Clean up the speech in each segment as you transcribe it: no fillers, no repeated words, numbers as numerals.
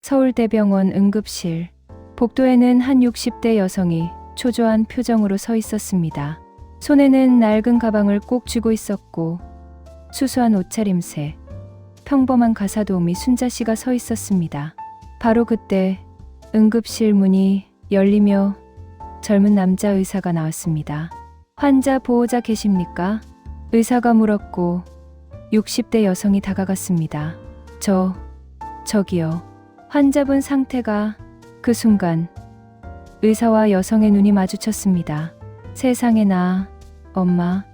서울대병원 응급실. 복도에는 한 60대 여성이 초조한 표정으로 서 있었습니다. 손에는 낡은 가방을 꼭 쥐고 있었고 수수한 옷차림새, 평범한 가사도우미 순자 씨가 서 있었습니다. 바로 그때 응급실 문이 열리며 젊은 남자 의사가 나왔습니다. 환자 보호자 계십니까? 의사가 물었고 60대 여성이 다가갔습니다. 저기요. 환자분 상태가. 그 순간 의사와 여성의 눈이 마주쳤습니다. 세상에나, 엄마.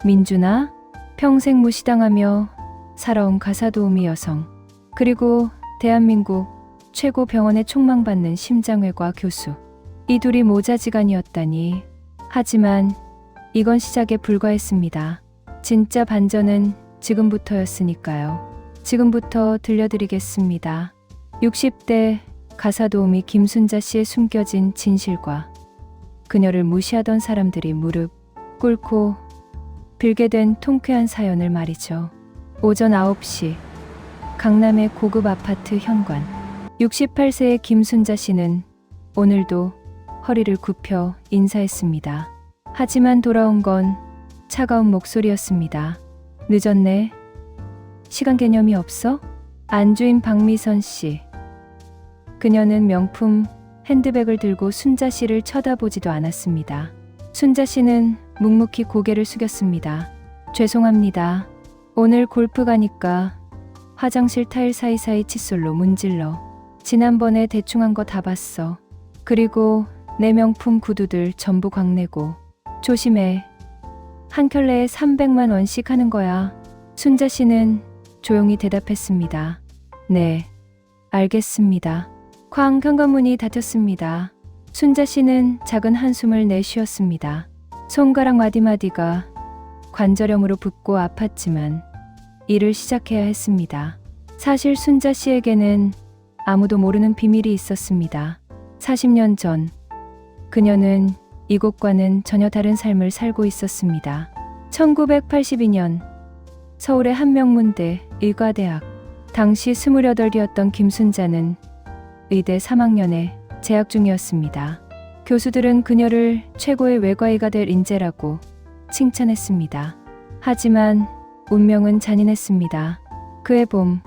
민준아? 평생 무시당하며 살아온 가사도우미 여성. 그리고 대한민국 최고 병원에 촉망받는 심장외과 교수. 이 둘이 모자지간이었다니. 하지만 이건 시작에 불과했습니다. 진짜 반전은 지금부터였으니까요. 지금부터 들려드리겠습니다. 60대 가사도우미 김순자 씨의 숨겨진 진실과 그녀를 무시하던 사람들이 무릎 꿇고 빌게 된 통쾌한 사연을 말이죠. 오전 9시 강남의 고급 아파트 현관. 68세의 김순자 씨는 오늘도 허리를 굽혀 인사했습니다. 하지만 돌아온 건 차가운 목소리였습니다. 늦었네. 시간 개념이 없어? 안주인 박미선 씨. 그녀는 명품 핸드백을 들고 순자 씨를 쳐다보지도 않았습니다. 순자 씨는 묵묵히 고개를 숙였습니다. 죄송합니다. 오늘 골프 가니까 화장실 타일 사이사이 칫솔로 문질러. 지난번에 대충 한 거 다 봤어. 그리고 내 명품 구두들 전부 광내고. 조심해. 한 켤레에 300만 원씩 하는 거야. 순자 씨는 조용히 대답했습니다. 네, 알겠습니다. 쾅 현관문이 닫혔습니다. 순자 씨는 작은 한숨을 내쉬었습니다. 손가락 마디마디가 관절염으로 붓고 아팠지만 일을 시작해야 했습니다. 사실 순자 씨에게는 아무도 모르는 비밀이 있었습니다. 40년 전 그녀는 이곳과는 전혀 다른 삶을 살고 있었습니다. 1982년 서울의 한명문대 의과대학. 당시 28이었던 김순자는 의대 3학년에 재학 중이었습니다. 교수들은 그녀를 최고의 외과의가 될 인재라고 칭찬했습니다. 하지만 운명은 잔인했습니다. 그해 봄,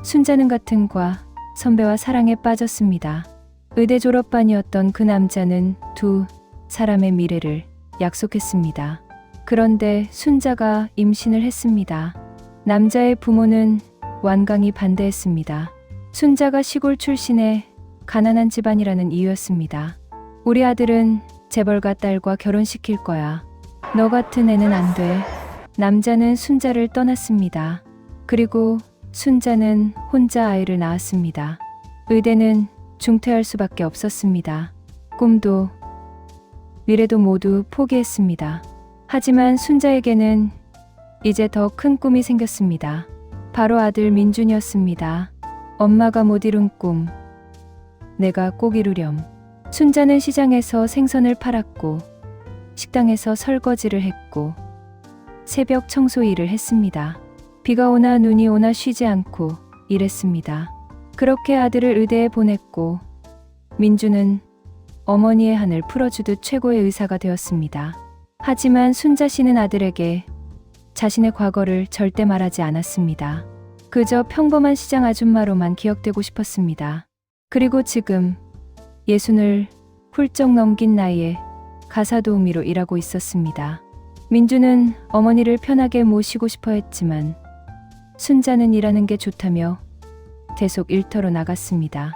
순자는 같은 과 선배와 사랑에 빠졌습니다. 의대 졸업반이었던 그 남자는 두 사람의 미래를 약속했습니다. 그런데 순자가 임신을 했습니다. 남자의 부모는 완강히 반대했습니다. 순자가 시골 출신의 가난한 집안이라는 이유였습니다. 우리 아들은 재벌가 딸과 결혼시킬 거야. 너 같은 애는 안 돼. 남자는 순자를 떠났습니다. 그리고 순자는 혼자 아이를 낳았습니다. 의대는 중퇴할 수밖에 없었습니다. 꿈도 미래도 모두 포기했습니다. 하지만 순자에게는 이제 더 큰 꿈이 생겼습니다. 바로 아들 민준이었습니다. 엄마가 못 이룬 꿈, 내가 꼭 이루렴. 순자는 시장에서 생선을 팔았고 식당에서 설거지를 했고 새벽 청소 일을 했습니다. 비가 오나 눈이 오나 쉬지 않고 일했습니다. 그렇게 아들을 의대에 보냈고 민주는 어머니의 한을 풀어주듯 최고의 의사가 되었습니다. 하지만 순자 씨는 아들에게 자신의 과거를 절대 말하지 않았습니다. 그저 평범한 시장 아줌마로만 기억되고 싶었습니다. 그리고 지금 60을 훌쩍 넘긴 나이에 가사도우미로 일하고 있었습니다. 민주는 어머니를 편하게 모시고 싶어 했지만 순자는 일하는 게 좋다며 계속 일터로 나갔습니다.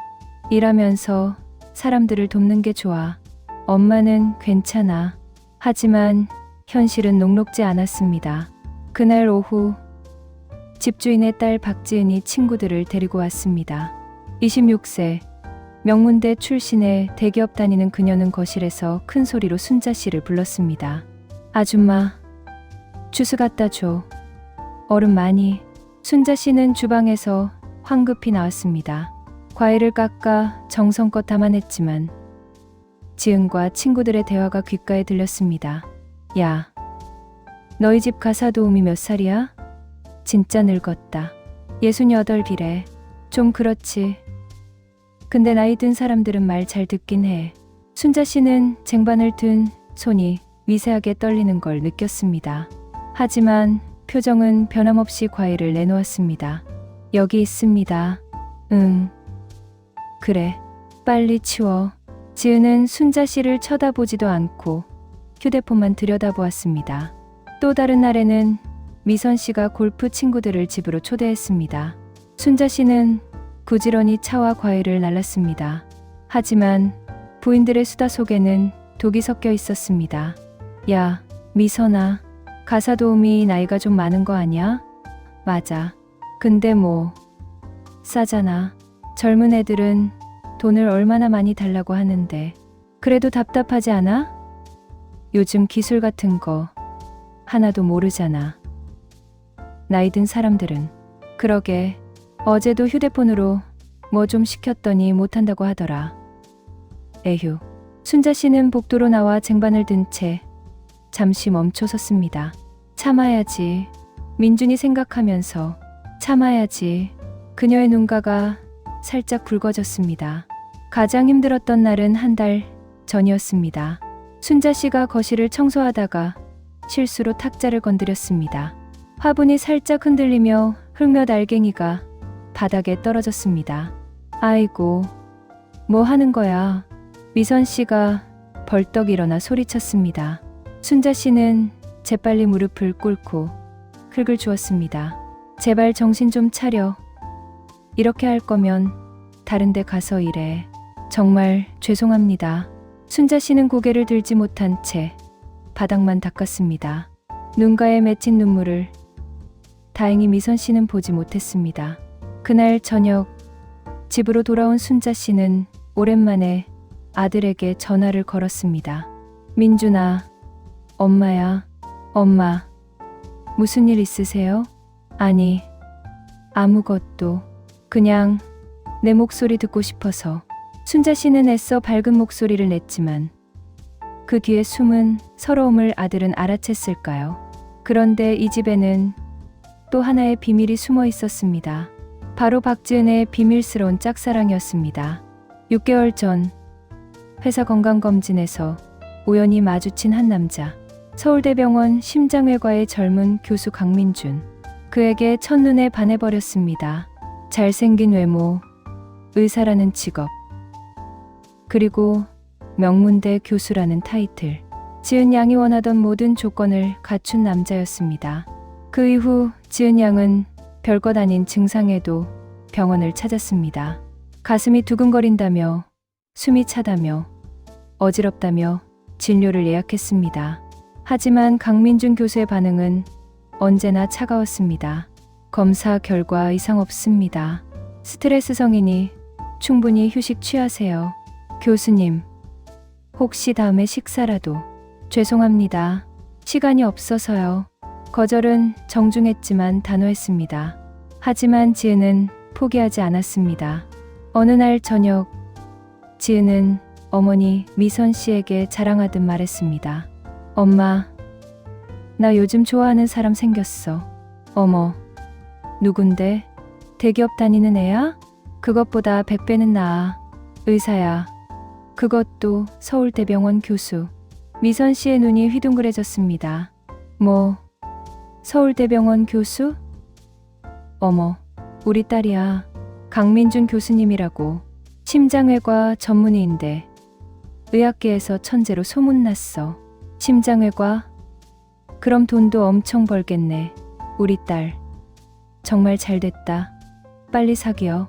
일하면서 사람들을 돕는 게 좋아. 엄마는 괜찮아. 하지만 현실은 녹록지 않았습니다. 그날 오후 집주인의 딸 박지은이 친구들을 데리고 왔습니다. 26세, 명문대 출신의 대기업 다니는 그녀는 거실에서 큰 소리로 순자 씨를 불렀습니다. 아줌마, 주스 갖다 줘. 얼음 많이. 순자 씨는 주방에서 황급히 나왔습니다. 과일을 깎아 정성껏 담아냈지만 지은과 친구들의 대화가 귓가에 들렸습니다. 야, 너희 집 가사도우미 몇 살이야? 진짜 늙었다. 68이래. 좀 그렇지. 근데 나이 든 사람들은 말 잘 듣긴 해. 순자 씨는 쟁반을 든 손이 미세하게 떨리는 걸 느꼈습니다. 하지만 표정은 변함없이 과일을 내놓았습니다. 여기 있습니다. 응. 그래. 빨리 치워. 지은은 순자 씨를 쳐다보지도 않고 휴대폰만 들여다보았습니다. 또 다른 날에는 미선 씨가 골프 친구들을 집으로 초대했습니다. 순자 씨는 부지런히 차와 과일을 날랐습니다. 하지만 부인들의 수다 속에는 독이 섞여 있었습니다. 야, 미선아. 가사 도우미 나이가 좀 많은 거 아니야? 맞아. 근데 뭐 싸잖아. 젊은 애들은 돈을 얼마나 많이 달라고 하는데 그래도 답답하지 않아? 요즘 기술 같은 거 하나도 모르잖아. 나이 든 사람들은. 그러게 어제도 휴대폰으로 뭐 좀 시켰더니 못한다고 하더라. 에휴. 순자 씨는 복도로 나와 쟁반을 든 채 잠시 멈춰 섰습니다. 참아야지. 민준이 생각하면서 참아야지. 그녀의 눈가가 살짝 붉어졌습니다. 가장 힘들었던 날은 한 달 전이었습니다. 순자 씨가 거실을 청소하다가 실수로 탁자를 건드렸습니다. 화분이 살짝 흔들리며 흙몇 알갱이가 바닥에 떨어졌습니다. 아이고, 뭐 하는 거야? 미선 씨가 벌떡 일어나 소리쳤습니다. 순자 씨는 재빨리 무릎을 꿇고 흙을 주었습니다. 제발 정신 좀 차려. 이렇게 할 거면 다른 데 가서 일해. 정말 죄송합니다. 순자 씨는 고개를 들지 못한 채 바닥만 닦았습니다. 눈가에 맺힌 눈물을 다행히 미선 씨는 보지 못했습니다. 그날 저녁 집으로 돌아온 순자 씨는 오랜만에 아들에게 전화를 걸었습니다. 민준아, 엄마야. 엄마, 무슨 일 있으세요? 아니, 아무것도. 그냥 내 목소리 듣고 싶어서. 순자 씨는 애써 밝은 목소리를 냈지만 그 뒤에 숨은 서러움을 아들은 알아챘을까요? 그런데 이 집에는 또 하나의 비밀이 숨어 있었습니다. 바로 박지은의 비밀스러운 짝사랑이었습니다. 6개월 전 회사 건강검진에서 우연히 마주친 한 남자. 서울대병원 심장외과의 젊은 교수 강민준. 그에게 첫눈에 반해버렸습니다. 잘생긴 외모, 의사라는 직업, 그리고 명문대 교수라는 타이틀. 지은 양이 원하던 모든 조건을 갖춘 남자였습니다. 그 이후 지은 양은 별것 아닌 증상에도 병원을 찾았습니다. 가슴이 두근거린다며, 숨이 차다며, 어지럽다며 진료를 예약했습니다. 하지만 강민준 교수의 반응은 언제나 차가웠습니다. 검사 결과 이상 없습니다. 스트레스성이니 충분히 휴식 취하세요. 교수님, 혹시 다음에 식사라도. 죄송합니다. 시간이 없어서요. 거절은 정중했지만 단호했습니다. 하지만 지은은 포기하지 않았습니다. 어느 날 저녁, 지은은 어머니 미선 씨에게 자랑하듯 말했습니다. 엄마, 나 요즘 좋아하는 사람 생겼어. 어머, 누군데? 대기업 다니는 애야? 그것보다 100배는 나아. 의사야. 그것도 서울대병원 교수. 미선 씨의 눈이 휘둥그레졌습니다. 뭐, 서울대병원 교수? 어머, 우리 딸이야. 강민준 교수님이라고. 심장외과 전문의인데 의학계에서 천재로 소문났어. 심장외과? 그럼 돈도 엄청 벌겠네. 우리 딸. 정말 잘됐다. 빨리 사귀어.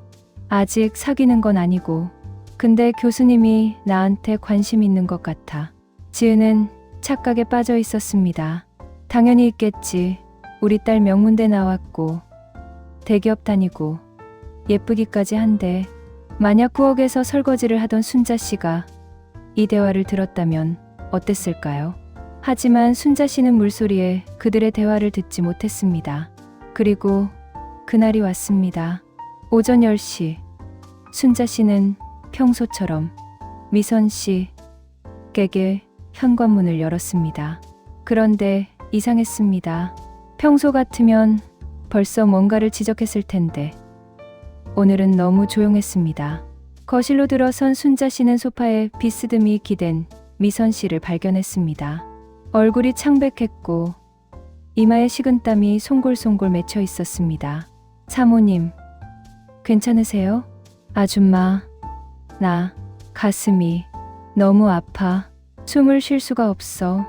아직 사귀는 건 아니고. 근데 교수님이 나한테 관심 있는 것 같아. 지은은 착각에 빠져 있었습니다. 당연히 있겠지. 우리 딸 명문대 나왔고 대기업 다니고 예쁘기까지 한데 만약 부엌에서 설거지를 하던 순자 씨가 이 대화를 들었다면 어땠을까요? 하지만 순자 씨는 물소리에 그들의 대화를 듣지 못했습니다. 그리고 그날이 왔습니다. 오전 10시. 순자 씨는 평소처럼 미선 씨에게 현관문을 열었습니다. 그런데 이상했습니다. 평소 같으면 벌써 뭔가를 지적했을 텐데 오늘은 너무 조용했습니다. 거실로 들어선 순자 씨는 소파에 비스듬히 기댄 미선 씨를 발견했습니다. 얼굴이 창백했고 이마에 식은땀이 송골송골 맺혀 있었습니다. 사모님, 괜찮으세요? 아줌마, 나 가슴이 너무 아파. 숨을 쉴 수가 없어.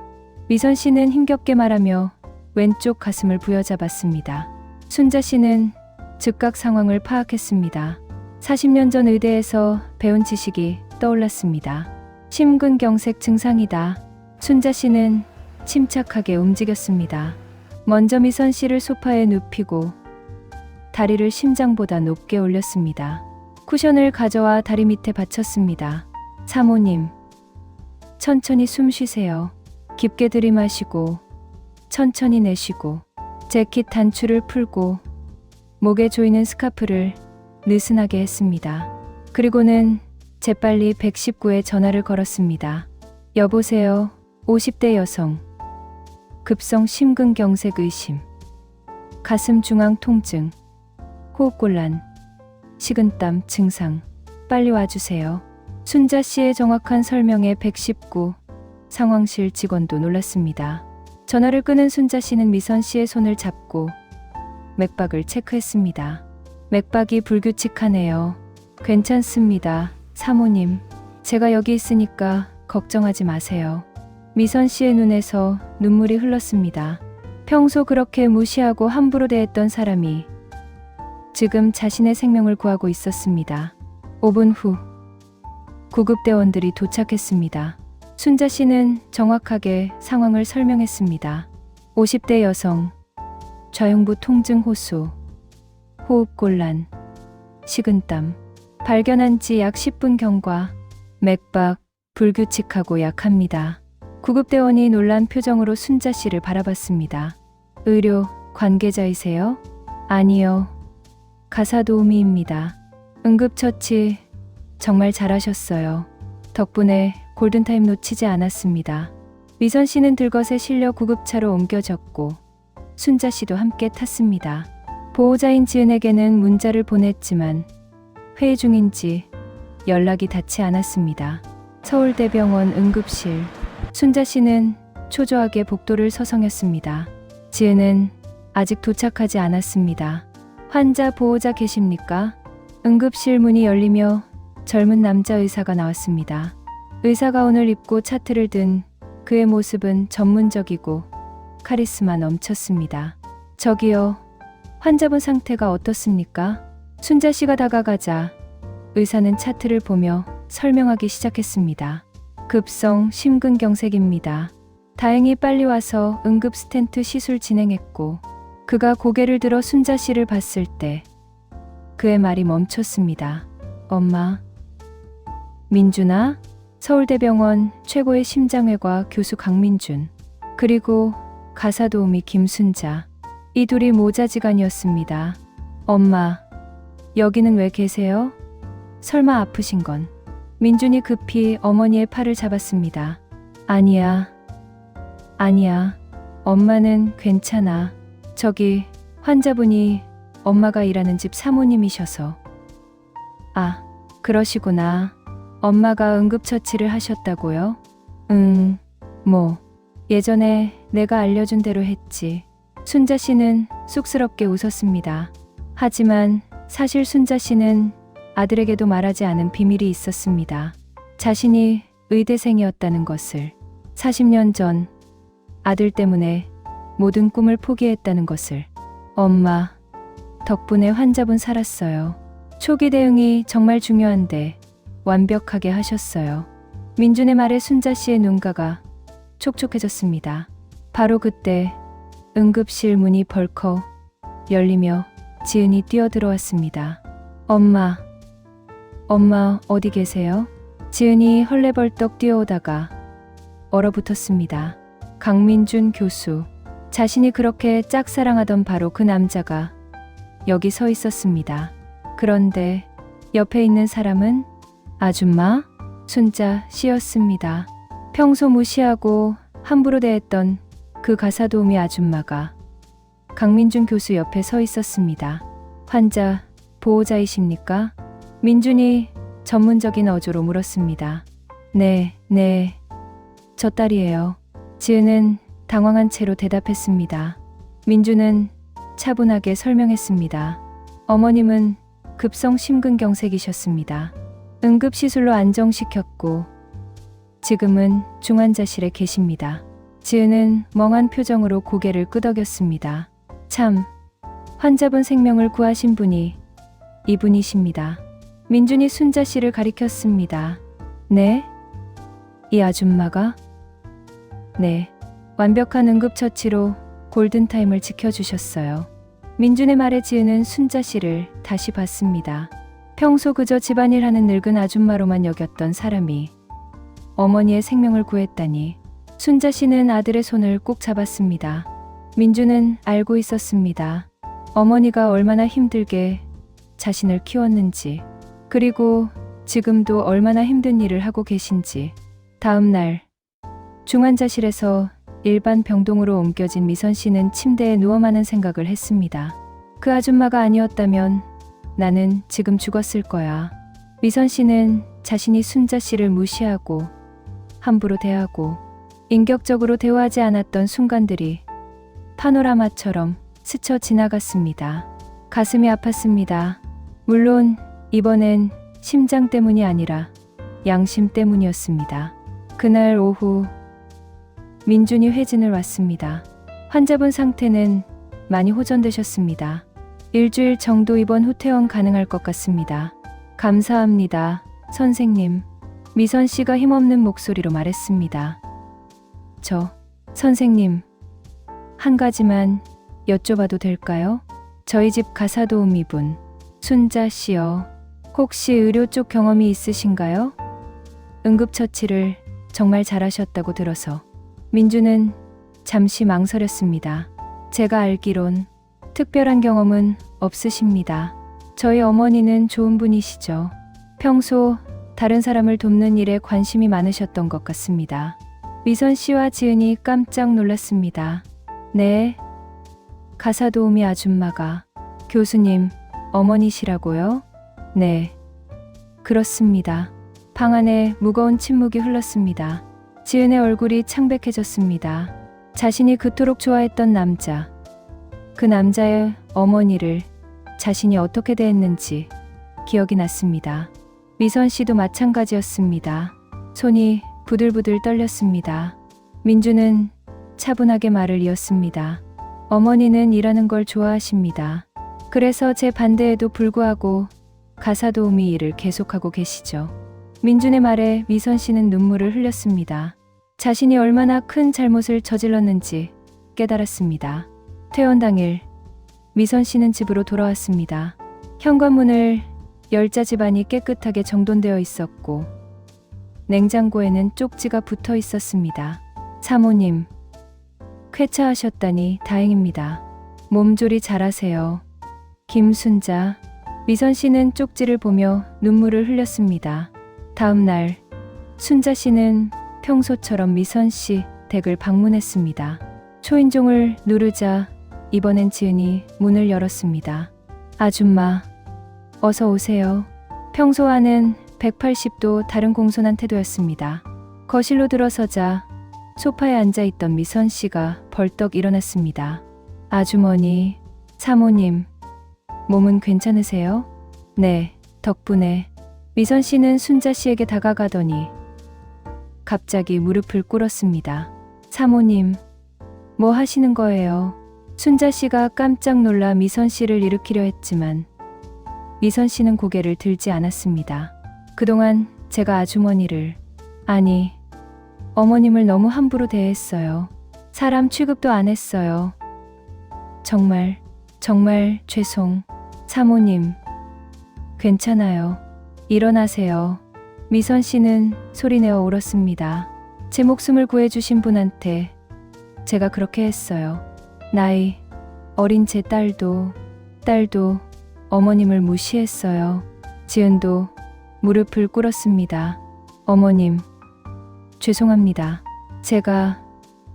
미선 씨는 힘겹게 말하며 왼쪽 가슴을 부여잡았습니다. 순자 씨는 즉각 상황을 파악했습니다. 40년 전 의대에서 배운 지식이 떠올랐습니다. 심근경색 증상이다. 순자 씨는 침착하게 움직였습니다. 먼저 미선 씨를 소파에 눕히고 다리를 심장보다 높게 올렸습니다. 쿠션을 가져와 다리 밑에 받쳤습니다. 사모님, 천천히 숨 쉬세요. 깊게 들이마시고 천천히 내쉬고 재킷 단추를 풀고 목에 조이는 스카프를 느슨하게 했습니다. 그리고는 재빨리 119에 전화를 걸었습니다. 여보세요. 50대 여성. 급성 심근경색 의심. 가슴 중앙 통증. 호흡곤란. 식은땀 증상. 빨리 와주세요. 순자 씨의 정확한 설명에 119 상황실 직원도 놀랐습니다. 전화를 끄는 순자 씨는 미선 씨의 손을 잡고 맥박을 체크했습니다. 맥박이 불규칙하네요. 괜찮습니다. 사모님, 제가 여기 있으니까 걱정하지 마세요. 미선 씨의 눈에서 눈물이 흘렀습니다. 평소 그렇게 무시하고 함부로 대했던 사람이 지금 자신의 생명을 구하고 있었습니다. 5분 후 구급대원들이 도착했습니다. 순자 씨는 정확하게 상황을 설명했습니다. 50대 여성, 좌흉부 통증 호소, 호흡곤란, 식은땀, 발견한 지 약 10분 경과, 맥박, 불규칙하고 약합니다. 구급대원이 놀란 표정으로 순자 씨를 바라봤습니다. 의료 관계자이세요? 아니요. 가사도우미입니다. 응급처치 정말 잘하셨어요. 덕분에 골든타임 놓치지 않았습니다. 미선 씨는 들것에 실려 구급차로 옮겨졌고 순자 씨도 함께 탔습니다. 보호자인 지은에게는 문자를 보냈지만 회의 중인지 연락이 닿지 않았습니다. 서울대병원 응급실. 순자 씨는 초조하게 복도를 서성였습니다. 지은은 아직 도착하지 않았습니다. 환자 보호자 계십니까? 응급실 문이 열리며 젊은 남자 의사가 나왔습니다. 의사 가운을 입고 차트를 든 그의 모습은 전문적이고 카리스마 넘쳤습니다. 저기요, 환자분 상태가 어떻습니까? 순자 씨가 다가가자 의사는 차트를 보며 설명하기 시작했습니다. 급성 심근경색입니다. 다행히 빨리 와서 응급 스텐트 시술 진행했고 그가 고개를 들어 순자 씨를 봤을 때 그의 말이 멈췄습니다. 엄마. 민준아? 서울대병원 최고의 심장외과 교수 강민준, 그리고 가사도우미 김순자. 이 둘이 모자지간이었습니다. 엄마, 여기는 왜 계세요? 설마 아프신 건? 민준이 급히 어머니의 팔을 잡았습니다. 아니야. 엄마는 괜찮아. 저기 환자분이 엄마가 일하는 집 사모님이셔서. 아, 그러시구나. 엄마가 응급처치를 하셨다고요? 뭐 예전에 내가 알려준 대로 했지. 순자 씨는 쑥스럽게 웃었습니다. 하지만 사실 순자 씨는 아들에게도 말하지 않은 비밀이 있었습니다. 자신이 의대생이었다는 것을, 40년 전 아들 때문에 모든 꿈을 포기했다는 것을. 엄마, 덕분에 환자분 살았어요. 초기 대응이 정말 중요한데 완벽하게 하셨어요. 민준의 말에 순자 씨의 눈가가 촉촉해졌습니다. 바로 그때 응급실 문이 벌컥 열리며 지은이 뛰어들어왔습니다. 엄마 어디 계세요? 지은이 헐레벌떡 뛰어오다가 얼어붙었습니다. 강민준 교수. 자신이 그렇게 짝사랑하던 바로 그 남자가 여기 서 있었습니다. 그런데 옆에 있는 사람은 아줌마 순자 씨였습니다. 평소 무시하고 함부로 대했던 그 가사도우미 아줌마가 강민준 교수 옆에 서 있었습니다. 환자 보호자이십니까? 민준이 전문적인 어조로 물었습니다. 네, 저 딸이에요. 지은은 당황한 채로 대답했습니다. 민준은 차분하게 설명했습니다. 어머님은 급성 심근경색이셨습니다. 응급시술로 안정시켰고 지금은 중환자실에 계십니다. 지은은 멍한 표정으로 고개를 끄덕였습니다. 참, 환자분 생명을 구하신 분이 이분이십니다. 민준이 순자 씨를 가리켰습니다. 네? 이 아줌마가? 네, 완벽한 응급처치로 골든타임을 지켜주셨어요. 민준의 말에 지은은 순자 씨를 다시 봤습니다. 평소 그저 집안일 하는 늙은 아줌마로만 여겼던 사람이 어머니의 생명을 구했다니. 순자 씨는 아들의 손을 꼭 잡았습니다. 민준은 알고 있었습니다. 어머니가 얼마나 힘들게 자신을 키웠는지, 그리고 지금도 얼마나 힘든 일을 하고 계신지. 다음 날 중환자실에서 일반 병동으로 옮겨진 미선 씨는 침대에 누워 많은 생각을 했습니다. 그 아줌마가 아니었다면 나는 지금 죽었을 거야. 미선 씨는 자신이 순자 씨를 무시하고 함부로 대하고 인격적으로 대우하지 않았던 순간들이 파노라마처럼 스쳐 지나갔습니다. 가슴이 아팠습니다. 물론 이번엔 심장 때문이 아니라 양심 때문이었습니다. 그날 오후 민준이 회진을 왔습니다. 환자분 상태는 많이 호전되셨습니다. 일주일 정도 입원 후 퇴원 가능할 것 같습니다. 감사합니다, 선생님. 미선 씨가 힘없는 목소리로 말했습니다. 선생님, 한 가지만 여쭤봐도 될까요? 저희 집 가사도우미분, 순자 씨요. 혹시 의료 쪽 경험이 있으신가요? 응급처치를 정말 잘하셨다고 들어서. 민준은 잠시 망설였습니다. 제가 알기론 특별한 경험은 없으십니다. 저희 어머니는 좋은 분이시죠. 평소 다른 사람을 돕는 일에 관심이 많으셨던 것 같습니다. 미선 씨와 지은이 깜짝 놀랐습니다. 네, 가사도우미 아줌마가 교수님 어머니시라고요? 네, 그렇습니다. 방 안에 무거운 침묵이 흘렀습니다. 지은의 얼굴이 창백해졌습니다. 자신이 그토록 좋아했던 남자, 그 남자의 어머니를 자신이 어떻게 대했는지 기억이 났습니다. 미선 씨도 마찬가지였습니다. 손이 부들부들 떨렸습니다. 민준은 차분하게 말을 이었습니다. 어머니는 일하는 걸 좋아하십니다. 그래서 제 반대에도 불구하고 가사도우미 일을 계속하고 계시죠. 민준의 말에 미선 씨는 눈물을 흘렸습니다. 자신이 얼마나 큰 잘못을 저질렀는지 깨달았습니다. 퇴원 당일 미선 씨는 집으로 돌아왔습니다. 현관문을 열자 집안이 깨끗하게 정돈되어 있었고 냉장고에는 쪽지가 붙어 있었습니다. 사모님, 쾌차하셨다니 다행입니다. 몸조리 잘하세요. 김순자. 미선 씨는 쪽지를 보며 눈물을 흘렸습니다. 다음 날 순자 씨는 평소처럼 미선 씨 댁을 방문했습니다. 초인종을 누르자 이번엔 지은이 문을 열었습니다. 아줌마, 어서 오세요. 평소와는 180도 다른 공손한 태도였습니다. 거실로 들어서자 소파에 앉아있던 미선 씨가 벌떡 일어났습니다. 아주머니, 사모님, 몸은 괜찮으세요? 네, 덕분에. 미선 씨는 순자 씨에게 다가가더니 갑자기 무릎을 꿇었습니다. 사모님, 뭐 하시는 거예요? 순자 씨가 깜짝 놀라 미선 씨를 일으키려 했지만 미선 씨는 고개를 들지 않았습니다. 그동안 제가 아주머니를, 아니, 어머님을 너무 함부로 대했어요. 사람 취급도 안 했어요. 정말 죄송. 사모님, 괜찮아요. 일어나세요. 미선 씨는 소리내어 울었습니다. 제 목숨을 구해주신 분한테 제가 그렇게 했어요. 나이 어린 제 딸도 어머님을 무시했어요. 지은도 무릎을 꿇었습니다. 어머님, 죄송합니다. 제가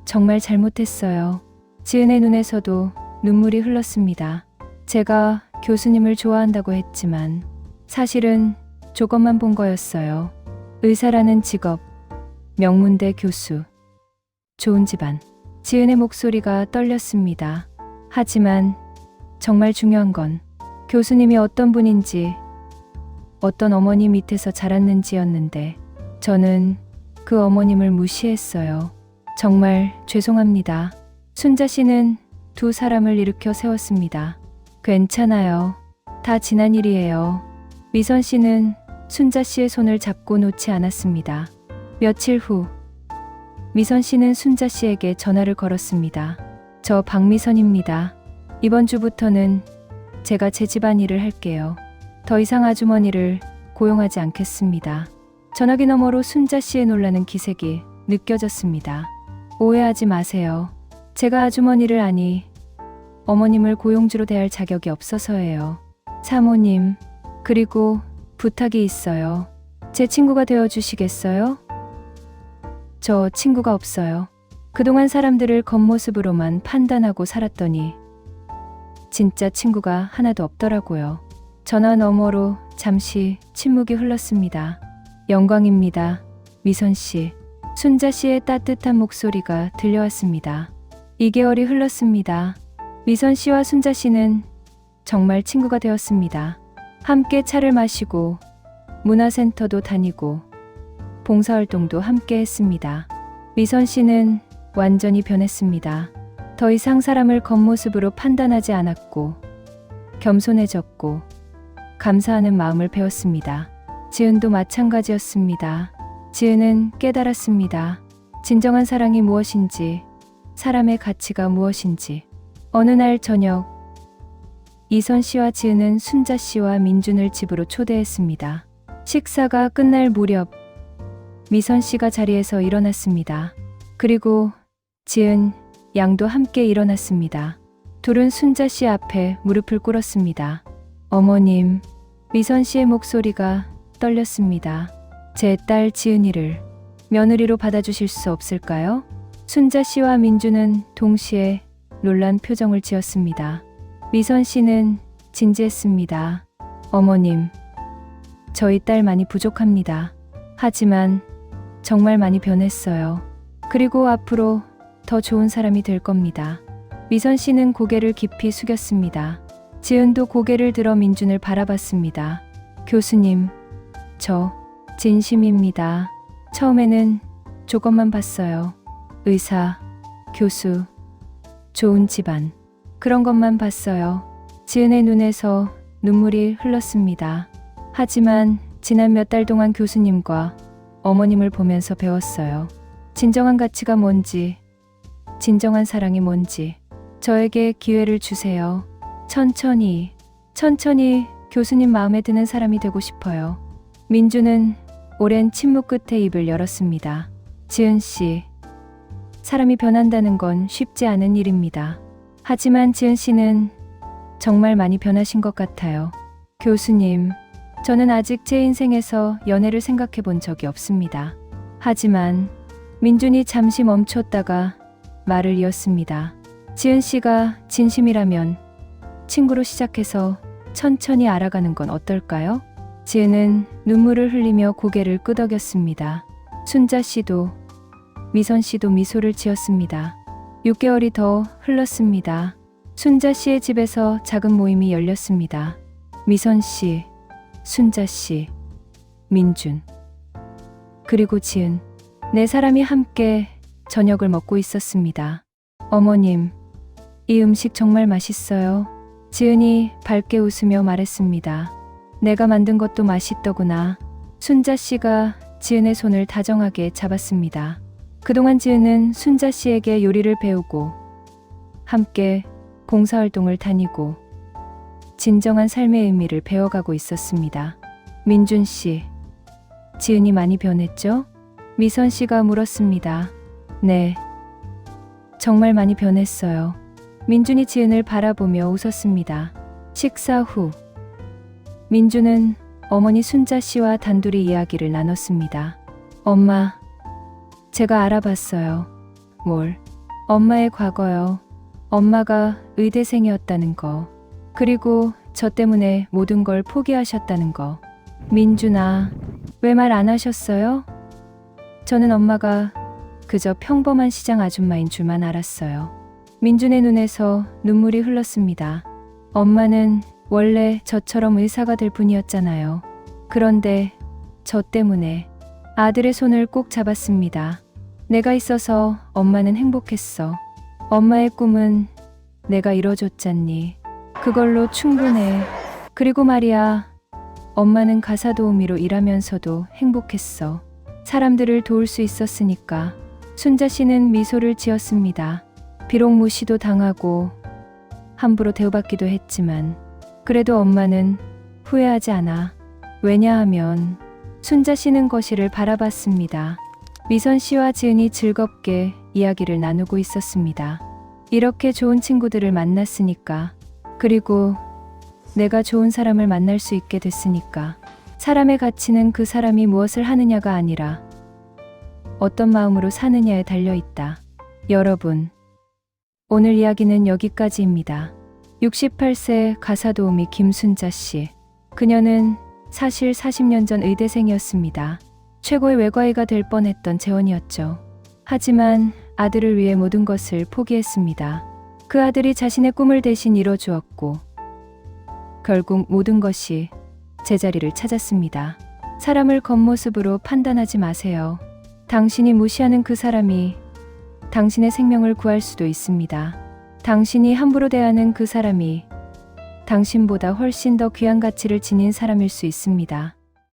정말 잘못했어요. 지은의 눈에서도 눈물이 흘렀습니다. 제가 교수님을 좋아한다고 했지만 사실은 조건만 본 거였어요. 의사라는 직업, 명문대 교수, 좋은 집안. 지은의 목소리가 떨렸습니다. 하지만 정말 중요한 건 교수님이 어떤 분인지, 어떤 어머니 밑에서 자랐는지였는데 저는 그 어머님을 무시했어요. 정말 죄송합니다. 순자 씨는 두 사람을 일으켜 세웠습니다. 괜찮아요. 다 지난 일이에요. 미선 씨는 순자 씨의 손을 잡고 놓지 않았습니다. 며칠 후 미선 씨는 순자 씨에게 전화를 걸었습니다. 저 박미선입니다. 이번 주부터는 제가 제 집안일을 할게요. 더 이상 아주머니를 고용하지 않겠습니다. 전화기 너머로 순자 씨의 놀라는 기색이 느껴졌습니다. 오해하지 마세요. 제가 아주머니를 아니 어머님을 고용주로 대할 자격이 없어서예요. 사모님, 그리고 부탁이 있어요. 제 친구가 되어주시겠어요? 저 친구가 없어요. 그동안 사람들을 겉모습으로만 판단하고 살았더니 진짜 친구가 하나도 없더라고요. 전화 너머로 잠시 침묵이 흘렀습니다. 영광입니다. 미선 씨. 순자 씨의 따뜻한 목소리가 들려왔습니다. 2개월이 흘렀습니다. 미선 씨와 순자 씨는 정말 친구가 되었습니다. 함께 차를 마시고 문화센터도 다니고 봉사활동도 함께 했습니다. 미선 씨는 완전히 변했습니다. 더 이상 사람을 겉모습으로 판단하지 않았고 겸손해졌고 감사하는 마음을 배웠습니다. 지은도 마찬가지였습니다. 지은은 깨달았습니다. 진정한 사랑이 무엇인지, 사람의 가치가 무엇인지. 어느 날 저녁, 이선 씨와 지은은 순자 씨와 민준을 집으로 초대했습니다. 식사가 끝날 무렵 미선 씨가 자리에서 일어났습니다. 그리고 지은, 양도 함께 일어났습니다. 둘은 순자 씨 앞에 무릎을 꿇었습니다. 어머님, 미선 씨의 목소리가 떨렸습니다. 제 딸 지은이를 며느리로 받아주실 수 없을까요? 순자 씨와 민준은 동시에 놀란 표정을 지었습니다. 미선 씨는 진지했습니다. 어머님, 저희 딸 많이 부족합니다. 하지만 정말 많이 변했어요. 그리고 앞으로 더 좋은 사람이 될 겁니다. 미선 씨는 고개를 깊이 숙였습니다. 지은도 고개를 들어 민준을 바라봤습니다. 교수님, 저 진심입니다. 처음에는 조건만 봤어요. 의사, 교수, 좋은 집안, 그런 것만 봤어요. 지은의 눈에서 눈물이 흘렀습니다. 하지만 지난 몇 달 동안 교수님과 어머님을 보면서 배웠어요. 진정한 가치가 뭔지, 진정한 사랑이 뭔지. 저에게 기회를 주세요. 천천히 교수님 마음에 드는 사람이 되고 싶어요. 민주는 오랜 침묵 끝에 입을 열었습니다. 지은 씨, 사람이 변한다는 건 쉽지 않은 일입니다. 하지만 지은 씨는 정말 많이 변하신 것 같아요. 교수님, 저는 아직 제 인생에서 연애를 생각해 본 적이 없습니다. 하지만 민준이 잠시 멈췄다가 말을 이었습니다. 지은 씨가 진심이라면 친구로 시작해서 천천히 알아가는 건 어떨까요? 지은은 눈물을 흘리며 고개를 끄덕였습니다. 순자 씨도 미선 씨도 미소를 지었습니다. 6개월이 더 흘렀습니다. 순자 씨의 집에서 작은 모임이 열렸습니다. 미선 씨, 순자 씨, 민준, 그리고 지은, 네 사람이 함께 저녁을 먹고 있었습니다. 어머님, 이 음식 정말 맛있어요. 지은이 밝게 웃으며 말했습니다. 내가 만든 것도 맛있더구나. 순자 씨가 지은의 손을 다정하게 잡았습니다. 그동안 지은은 순자 씨에게 요리를 배우고 함께 봉사활동을 다니고 진정한 삶의 의미를 배워가고 있었습니다. 민준 씨, 지은이 많이 변했죠? 미선 씨가 물었습니다. 네, 정말 많이 변했어요. 민준이 지은을 바라보며 웃었습니다. 식사 후 민준은 어머니 순자 씨와 단둘이 이야기를 나눴습니다. 엄마, 제가 알아봤어요. 뭘? 엄마의 과거요. 엄마가 의대생이었다는 거. 그리고 저 때문에 모든 걸 포기하셨다는 거. 민준아, 왜 말 안 하셨어요? 저는 엄마가 그저 평범한 시장 아줌마인 줄만 알았어요. 민준의 눈에서 눈물이 흘렀습니다. 엄마는 원래 저처럼 의사가 될 분이었잖아요. 그런데 저 때문에 아들의 손을 꼭 잡았습니다. 내가 있어서 엄마는 행복했어. 엄마의 꿈은 내가 이뤄줬잖니. 그걸로 충분해. 그리고 말이야, 엄마는 가사 도우미로 일하면서도 행복했어. 사람들을 도울 수 있었으니까. 순자 씨는 미소를 지었습니다. 비록 무시도 당하고 함부로 대우받기도 했지만 그래도 엄마는 후회하지 않아. 왜냐하면 순자 씨는 거실을 바라봤습니다. 미선 씨와 지은이 즐겁게 이야기를 나누고 있었습니다. 이렇게 좋은 친구들을 만났으니까, 그리고 내가 좋은 사람을 만날 수 있게 됐으니까. 사람의 가치는 그 사람이 무엇을 하느냐가 아니라 어떤 마음으로 사느냐에 달려 있다. 여러분, 오늘 이야기는 여기까지입니다. 68세 가사도우미 김순자 씨. 그녀는 사실 40년 전 의대생이었습니다. 최고의 외과의가 될 뻔했던 재원이었죠. 하지만 아들을 위해 모든 것을 포기했습니다. 그 아들이 자신의 꿈을 대신 이뤄주었고 결국 모든 것이 제자리를 찾았습니다. 사람을 겉모습으로 판단하지 마세요. 당신이 무시하는 그 사람이 당신의 생명을 구할 수도 있습니다. 당신이 함부로 대하는 그 사람이 당신보다 훨씬 더 귀한 가치를 지닌 사람일 수 있습니다.